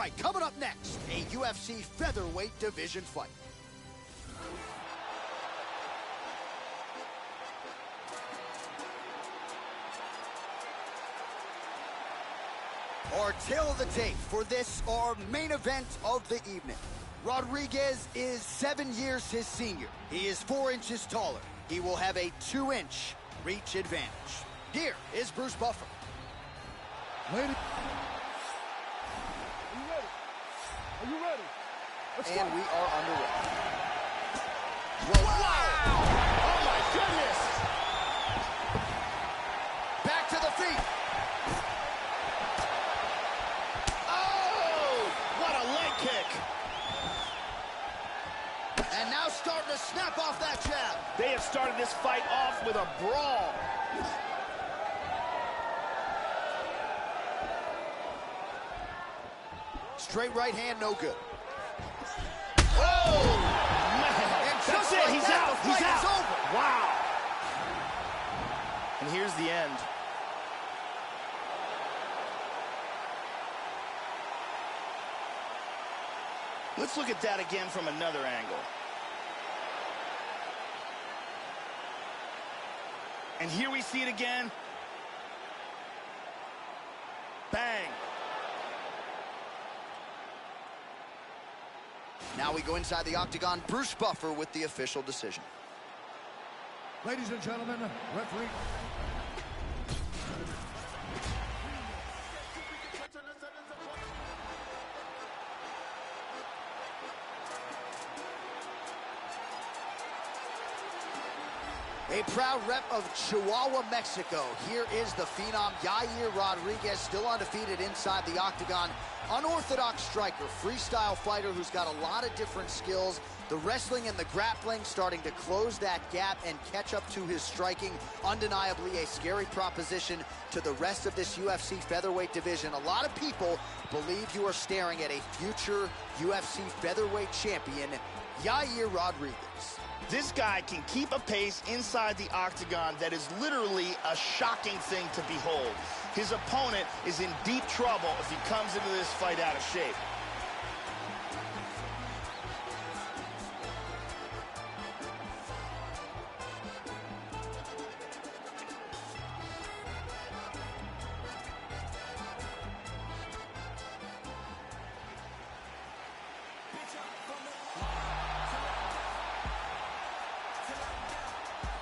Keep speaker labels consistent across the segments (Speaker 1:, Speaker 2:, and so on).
Speaker 1: right, coming up next, a UFC featherweight division fight. Our tail of the tape for this, our main event of the evening. Rodriguez is 7 years his senior. He is 4 inches taller. He will have a 2-inch reach advantage. Here is Bruce Buffer.
Speaker 2: Ladies. Are you ready? Are you ready? Let's
Speaker 1: and
Speaker 2: go.
Speaker 1: We are underway. Whoa. Wow! Oh my goodness! Back to the feet. Oh! What a leg kick! And now starting to snap off that jab.
Speaker 3: They have started this fight off with a brawl.
Speaker 1: Straight right hand, no good.
Speaker 3: Oh, man.
Speaker 1: And
Speaker 3: That's it.
Speaker 1: like
Speaker 3: He's
Speaker 1: that,
Speaker 3: out.
Speaker 1: the
Speaker 3: He's
Speaker 1: fight
Speaker 3: out.
Speaker 1: is over.
Speaker 3: Wow. And here's the end. Let's look at that again from another angle. And here we see it again. Bang.
Speaker 1: Now we go inside the octagon. Bruce Buffer with the official decision.
Speaker 2: Ladies and gentlemen, referee.
Speaker 1: A proud rep of Chihuahua, Mexico. Here is the phenom, Yair Rodriguez, still undefeated inside the octagon. Unorthodox striker, freestyle fighter who's got a lot of different skills. The wrestling and the grappling starting to close that gap and catch up to his striking. Undeniably a scary proposition to the rest of this UFC featherweight division. A lot of people believe you are staring at a future UFC featherweight champion, Yair Rodriguez.
Speaker 3: This guy can keep a pace inside the octagon that is literally a shocking thing to behold. His opponent is in deep trouble if he comes into this fight out of shape.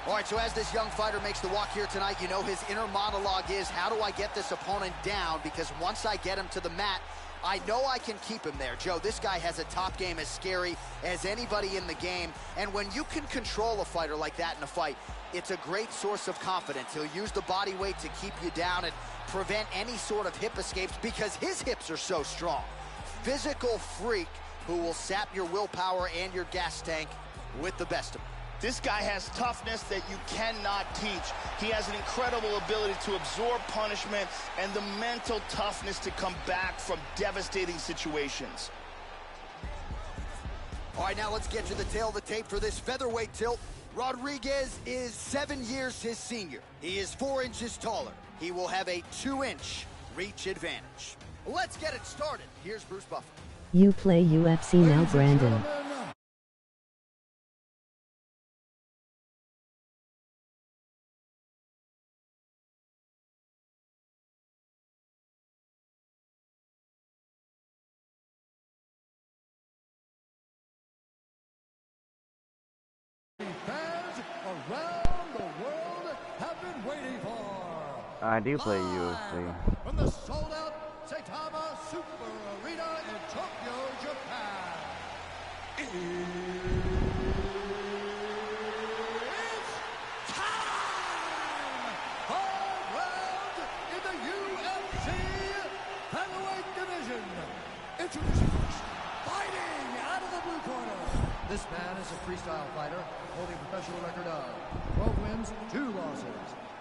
Speaker 1: All right, so as this young fighter makes the walk here tonight, you know his inner monologue is, how do I get this opponent down? Because once I get him to the mat, I know I can keep him there. Joe, this guy has a top game as scary as anybody in the game. And when you can control a fighter like that in a fight, it's a great source of confidence. He'll use the body weight to keep you down and prevent any sort of hip escapes because his hips are so strong. Physical freak who will sap your willpower and your gas tank with the best of them.
Speaker 3: This guy has toughness that you cannot teach. He has an incredible ability to absorb punishment and the mental toughness to come back from devastating situations.
Speaker 1: All right, now let's get to the tail of the tape for this featherweight tilt. Rodriguez is 7 years his senior. He is 4 inches taller. He will have a 2-inch reach advantage. Let's get it started. Here's Bruce Buffer.
Speaker 4: You play UFC now, Brandon.
Speaker 2: Fans around the world have been waiting for.
Speaker 5: I do play
Speaker 2: Live
Speaker 5: UFC.
Speaker 2: from the sold-out Saitama Super Arena in Tokyo, Japan. It's time! 5 rounds in the UFC featherweight division. Introducing first, fighting out of the blue corner. This man is a freestyle fighter holding a professional record of 12 wins, 2 losses.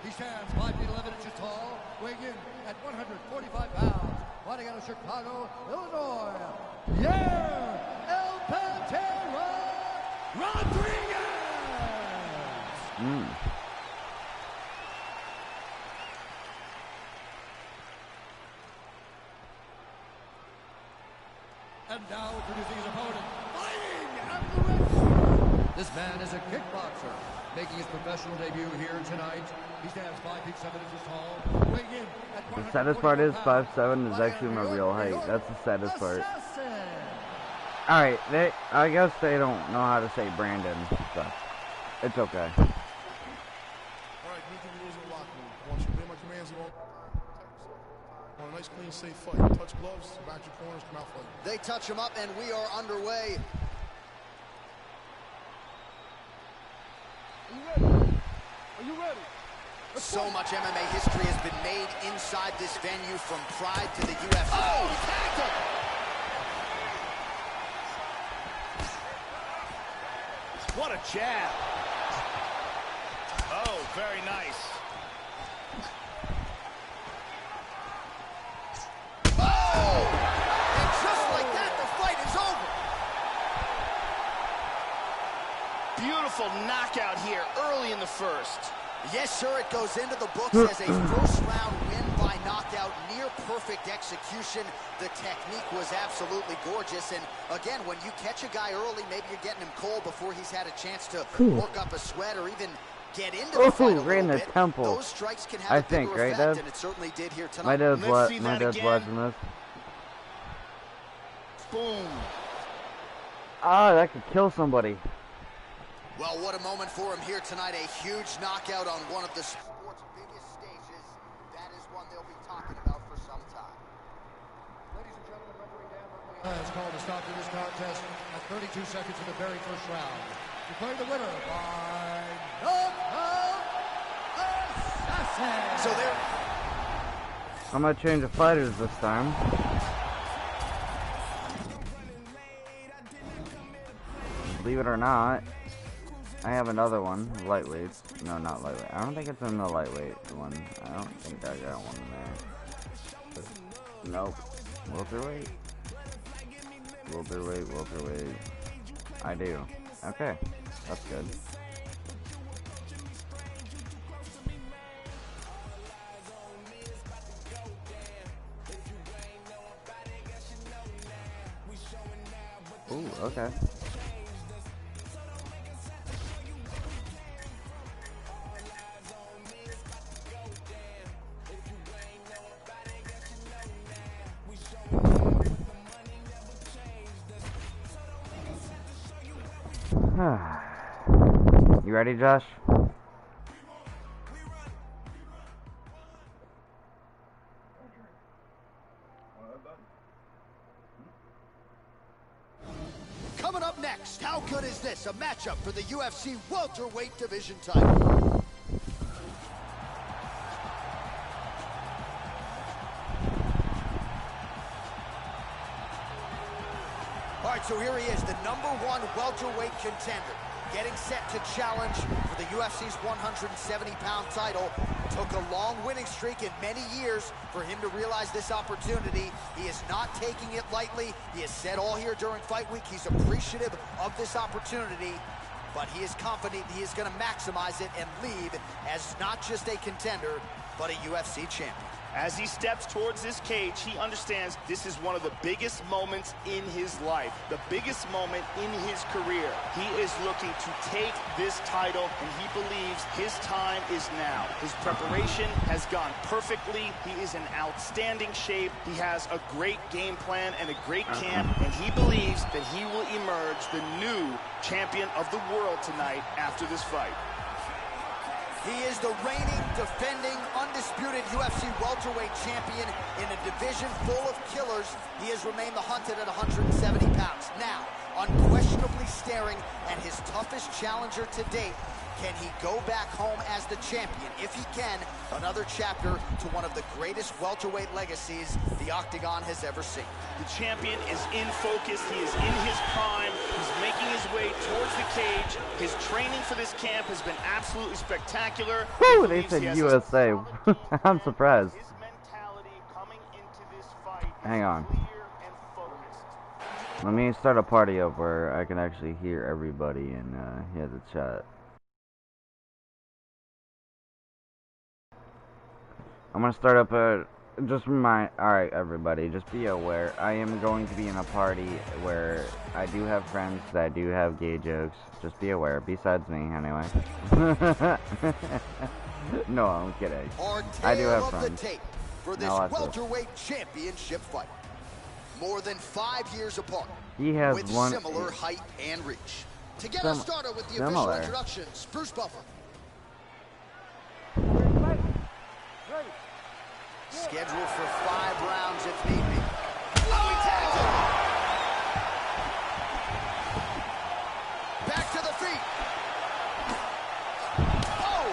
Speaker 2: He stands 5 feet 11 inches tall, weighing in at 145 pounds, fighting out of Chicago, Illinois. Yeah, El Pantera Rodriguez! the red corner. This man is a kickboxer, making his professional debut here tonight. He stands 5 feet 7 inches tall, weighing in at
Speaker 5: The saddest part is 5'7" is actually my
Speaker 2: New
Speaker 5: real height.
Speaker 2: York
Speaker 5: That's the saddest part.
Speaker 2: Assassin.
Speaker 5: Alright, I guess they don't know how to say Brandon, so it's okay.
Speaker 6: Alright, new to the rules of the locker room. I want you to obey my commands at all times. I want a nice, clean, safe fight. Touch gloves, back your corners, come out fighting.
Speaker 1: They touch him up, and we are underway.
Speaker 6: Are you ready? Are you ready?
Speaker 1: So much MMA history has been made inside this venue, from Pride to the UFC. Oh, he tagged him!
Speaker 3: What a jab. Oh, very nice.
Speaker 1: Oh! And just like that, the fight is over.
Speaker 3: Beautiful knockout here early in the first.
Speaker 1: Yes, sir, it goes into the books as a first-round win by knockout, near-perfect execution. The technique was absolutely gorgeous, and again, when you catch a guy early, maybe you're getting him cold before he's had a chance to work up a sweat or even get into the fight a
Speaker 5: right in
Speaker 1: little
Speaker 5: the
Speaker 1: bit.
Speaker 5: temple.
Speaker 1: Those strikes can have a bigger
Speaker 5: right,
Speaker 1: effect,
Speaker 5: Dad?
Speaker 1: and it certainly did here tonight.
Speaker 5: My dad's
Speaker 3: Let's see that
Speaker 5: watching
Speaker 3: again.
Speaker 5: this.
Speaker 3: Boom.
Speaker 5: Ah, that could kill somebody.
Speaker 1: Well, what a moment for him here tonight. A huge knockout on one of the sport's biggest stages. That is one they'll be talking about for some time.
Speaker 2: Ladies and gentlemen, referee Dan Murphy has called a stop to this contest at 32 seconds of the very first round. Declaring the winner by knockout assassin.
Speaker 1: So there.
Speaker 5: I'm gonna change the fighters this time. Believe it or not, I have another one, lightweight. No, not lightweight. I don't think it's in the lightweight one. I don't think I got one in there. But, nope. Welterweight. Welterweight. I do. Okay, that's good. Ooh, okay. You ready, Josh?
Speaker 1: Coming up next, how good is this? A matchup for the UFC welterweight division title. All right, so here he is, the #1 welterweight contender, getting set to challenge for the UFC's 170-pound title. Took a long winning streak in many years for him to realize this opportunity. He is not taking it lightly. He has said all here during fight week he's appreciative of this opportunity, but he is confident he is going to maximize it and leave as not just a contender, but a UFC champion.
Speaker 3: As he steps towards this cage, he understands this is one of the biggest moments in his life, the biggest moment in his career. He is looking to take this title, and he believes his time is now. His preparation has gone perfectly. He is in outstanding shape. He has a great game plan and a great camp, and he believes that he will emerge the new champion of the world tonight after this fight.
Speaker 1: He is the reigning, defending, undisputed UFC welterweight champion in a division full of killers. He has remained the hunted at 170 pounds. Now, unquestionably staring at his toughest challenger to date. Can he go back home as the champion? If he can, another chapter to one of the greatest welterweight legacies the Octagon has ever seen.
Speaker 3: The champion is in focus. He is in his prime. He's making his way towards the cage. His training for this camp has been absolutely spectacular.
Speaker 5: Whew, they said USA. I'm surprised.
Speaker 3: His mentality coming into this fight is
Speaker 5: Hang on.
Speaker 3: clear and focused.
Speaker 5: Let me start a party up where I can actually hear everybody and hear the chat. I'm gonna start up a Just remind, alright everybody, just be aware, I am going to be in a party where I do have friends that do have gay jokes. Just be aware, besides me, anyway. No, I'm kidding. I do have friends.
Speaker 1: The tape for this welterweight championship fight. More than 5 years apart.
Speaker 5: He has
Speaker 1: with
Speaker 5: one
Speaker 1: similar height and reach. To get us started with the official introductions, Bruce Buffer. Scheduled for 5 rounds if need be. Oh, he tags him! Back to the feet. Oh!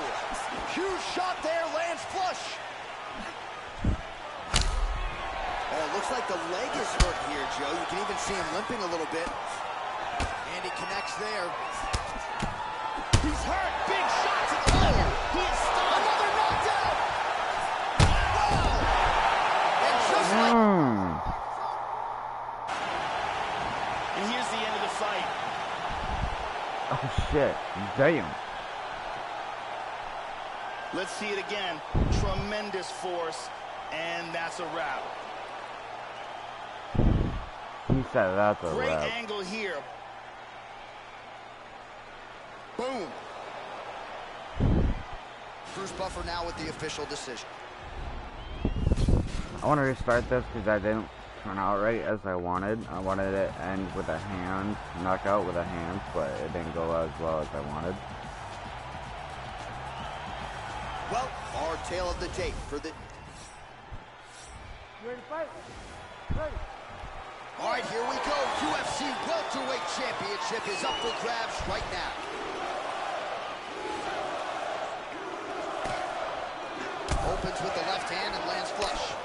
Speaker 1: Huge shot there, lands flush. Oh, it looks like the leg is hurt here, Joe. You can even see him limping a little bit. And he connects there. He's hurt. Big shot to the leg. He is stunned. Another knockdown. And here's the end of the fight.
Speaker 5: Oh shit, damn.
Speaker 3: Let's see it again. Tremendous force, and that's a wrap.
Speaker 5: He said that's a
Speaker 3: Great
Speaker 5: wrap.
Speaker 3: angle here. Boom.
Speaker 1: Bruce Buffer now with the official decision.
Speaker 5: I want to restart this because I didn't turn out right as I wanted. I wanted it to end with a hand, knockout with a hand, but it didn't go as well as I wanted.
Speaker 1: Well, our tail of the tape for the...
Speaker 2: You ready to fight? Ready.
Speaker 1: All right, here we go. UFC Welterweight Championship is up for grabs right now. Opens with the left hand and lands flush.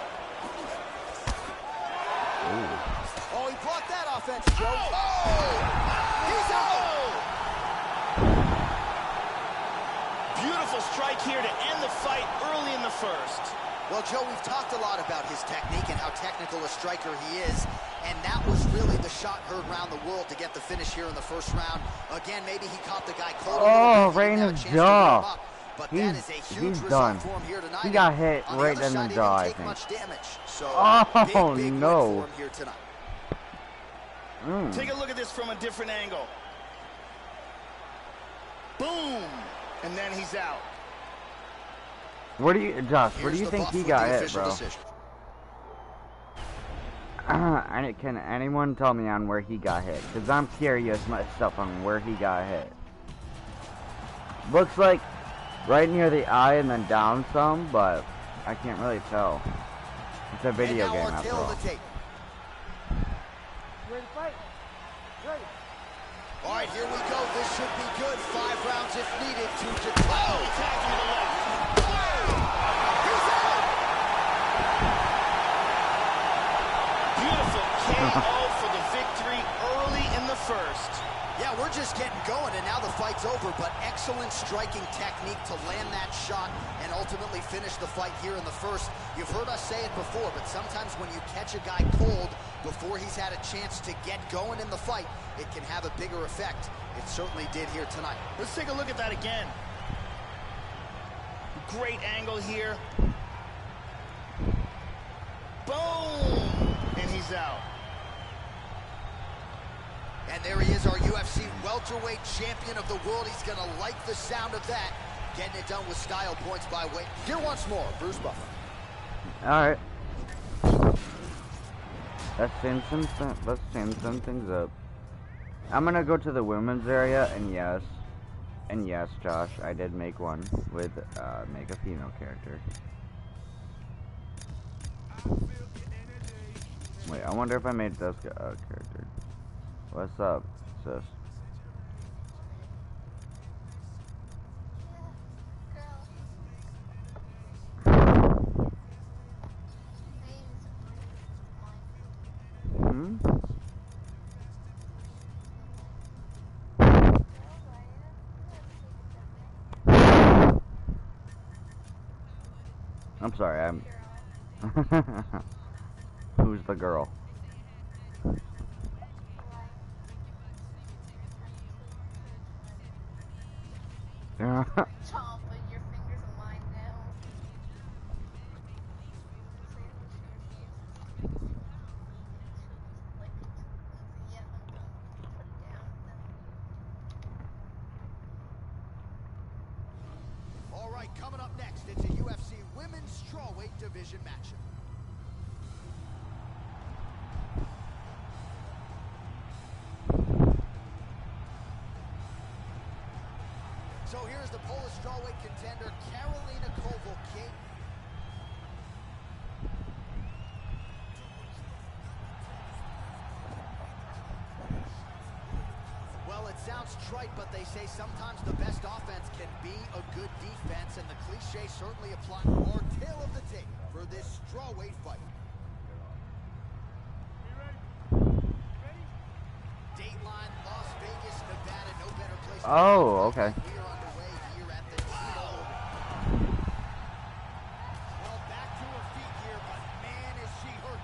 Speaker 5: Ooh.
Speaker 1: Oh, he blocked that offense, Joe. Oh! He's out!
Speaker 3: Beautiful strike here to end the fight early in the first.
Speaker 1: Well, Joe, we've talked a lot about his technique and how technical a striker he is, and that was really the shot heard around the world to get the finish here in the first round. Again, maybe he caught the guy cold.
Speaker 5: Oh, right in the jaw.
Speaker 1: But that is a huge result
Speaker 5: done.
Speaker 1: for him here tonight.
Speaker 5: He got hit
Speaker 1: on
Speaker 5: right
Speaker 1: the
Speaker 5: in
Speaker 1: side,
Speaker 5: the jaw, I
Speaker 1: didn't take
Speaker 5: think.
Speaker 1: much damage. So,
Speaker 5: Oh,
Speaker 1: big
Speaker 5: no.
Speaker 1: win for him here tonight.
Speaker 3: Take a look at this from a different angle. Boom! And then he's out.
Speaker 5: Where do you, Josh, where do you think he got hit, bro? Can anyone tell me on where he got hit? Because I'm curious myself on where he got hit. Looks like right near the eye and then down some, but I can't really tell. It's a video game after all.
Speaker 2: Ready to fight? Ready.
Speaker 1: All right, here we go. This should be good. 5 rounds if needed. 2 to 12.
Speaker 3: Attacking the leg.
Speaker 1: He's out!
Speaker 3: Beautiful KO for the victory early in the first.
Speaker 1: Yeah, we're just getting going, and now the fight's over, but excellent striking technique to land that shot and ultimately finish the fight here in the first. You've heard us say it before, but sometimes when you catch a guy cold before he's had a chance to get going in the fight, it can have a bigger effect. It certainly did here tonight.
Speaker 3: Let's take a look at that again. Great angle here. Boom! And he's out.
Speaker 1: And there he is, our UFC welterweight champion of the world. He's going to like the sound of that. Getting it done with style, points by weight. Here once more, Bruce Buffer.
Speaker 5: Alright. Let's change some things up. I'm gonna go to the women's area, and yes, Josh, I did make one with, make a female character. Wait, I wonder if I made this character. What's up, sis? Hmm? I'm sorry, I'm... Who's the girl?
Speaker 1: right, coming up next, it's a UFC Women's Strawweight Division matchup. So here's the Polish strawweight contender, Karolina Kowalkiewicz. Well, it sounds trite, but they say sometimes the best offense can be a good defense, and the cliche certainly applies. More tail of the tape for this strawweight fight. Dateline, Las Vegas, Nevada, no better place.
Speaker 5: Oh, okay.
Speaker 1: We are underway here at the T-Mobile. Well, back to her feet here, but man, is she hurt.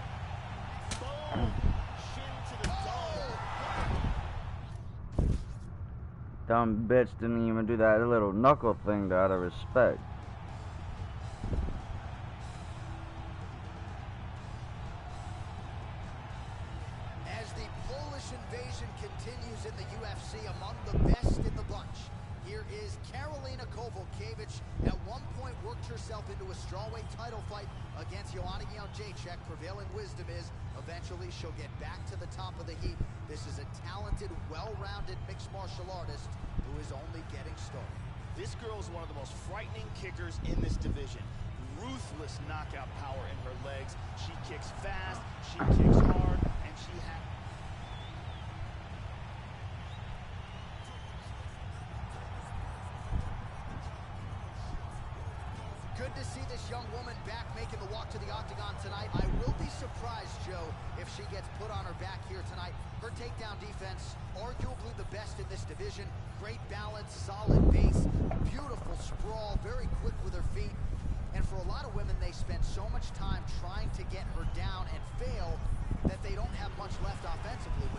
Speaker 3: Boom! Shin to the dome.
Speaker 5: Dumb bitch didn't even do that little knuckle thing out of respect.
Speaker 1: As the Polish invasion continues in the UFC, among the best in the bunch, here is Karolina Kowalkiewicz. At one point worked herself into a strawweight title fight against Joanna Jędrzejczyk. Prevailing wisdom is eventually she'll get back to the top of the heap. This is a talented, well-rounded mixed martial artist who is only getting started.
Speaker 3: This girl is one of the most frightening kickers in this division. Ruthless knockout power in her legs. She kicks fast, she kicks hard, and she has...
Speaker 1: Good to see this young woman back making the walk to the octagon tonight. I will be surprised, Joe, if she gets put on her back here tonight. Her takedown defense, arguably the best in this division. Great balance, solid base, beautiful sprawl, very quick with her feet. And for a lot of women, they spend so much time trying to get her down and fail that they don't have much left offensively.